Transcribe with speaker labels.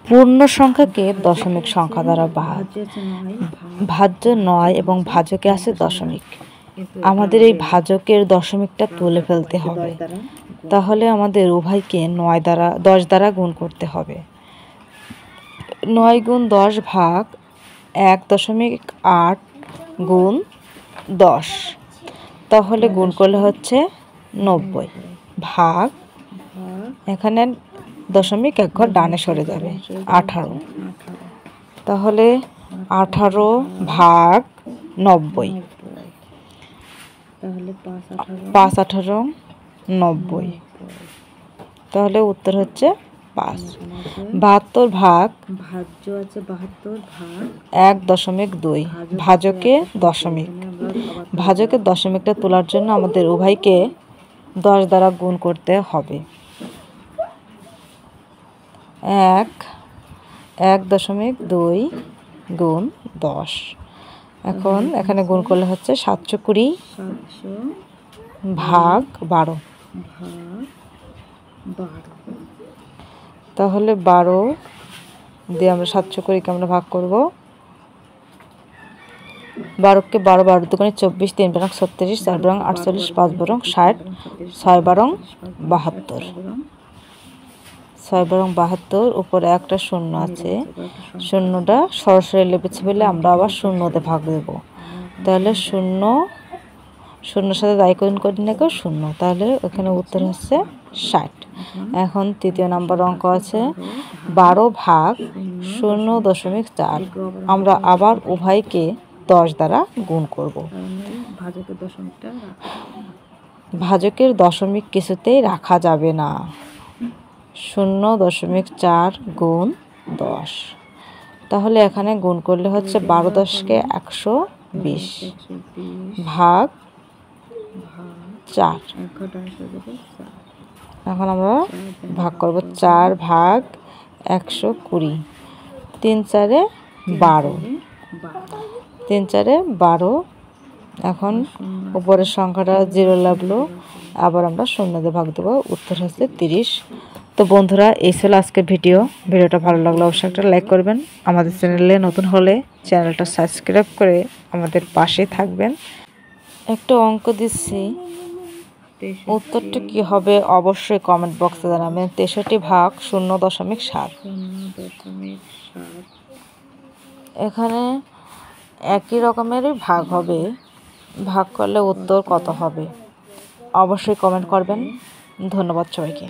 Speaker 1: পূর্ণ সংখ্যাকে দশমিক সংখ্যা দ্বারা ভাজ্য 9 এবং ভাজকে আছে দশমিক। আমাদের এই ভাজকের দশমিকটা তুলে ফেলতে হবে, তাহলে আমাদের উভয়কে 10 দ্বারা গুণ করতে হবে। 9 গুণ 10 ভাগ 1.8 গুণ 10, তাহলে গুণ করলে হচ্ছে 90 ভাগ, এখানে দশমিক এক ঘর ডানে সরে যাবে, 18, তাহলে 18 ভাগ 90, 5 18 90, তাহলে উত্তর হচ্ছে 5। 72 ভাগ 1.2 ভাজকে দশমিক। ভাজকের দশমিকটা তোলার জন্য আমাদের উভয়কে 10 দ্বারা গুণ করতে হবে। 1.2 গুণ 10, এখন এখানে গুণ করলে হচ্ছে 720 ভাগ 12, তাহলে 12 দিয়ে আমরা 720কে আমরা ভাগ করব। 12কে 12 12 দুগুণে 24, 3 বারং 36, 4 বারং 48, 5 বারং 60, 6 বারং 72, 6 বারং 72, উপরে একটা শূন্য আছে, শূন্যটা সরাসরি লেপেছে বলে আমরা আবার শূন্যতে ভাগ দেব, তাহলে শূন্য শূন্যর সাথে দায় গুণ করে নেব 0, তাহলে ওখানে উত্তর হচ্ছে 60। এখন তৃতীয় নাম্বার অঙ্ক আছে 12 ভাগ 0.4, আমরা আবার উভয়কে 10 দ্বারা গুণ করব। ভাজকের দশমিক কিছুতেই রাখা যাবে না। 0.4 গুণ 10, তাহলে এখানে গুণ করলে হচ্ছে 12 10কে 120 ভাগ 4, এখন আমরা ভাগ করব 4 ভাগ 120, 3 4 12, 3 4 12, এখন উপরের সংখ্যাটা 0 লাগলো, আবার আমরা শূন্যতে ভাগ দেবো, উত্তর হচ্ছে 30। তো বন্ধুরা, এই ছিল আজকের ভিডিওটা ভালো লাগলে অবশ্যই একটা লাইক করবেন। আমাদের চ্যানেলে নতুন হলে চ্যানেলটা সাবস্ক্রাইব করে আমাদের পাশে থাকবেন। একটা অঙ্ক দিচ্ছি, উত্তরটা কি হবে অবশ্যই কমেন্ট বক্সে জানাবেন। 63 ভাগ 0.7, এখানে একই রকমেরই ভাগ হবে, ভাগ করলে উত্তর কত হবে অবশ্যই কমেন্ট করবেন। ধন্যবাদ সবাইকে।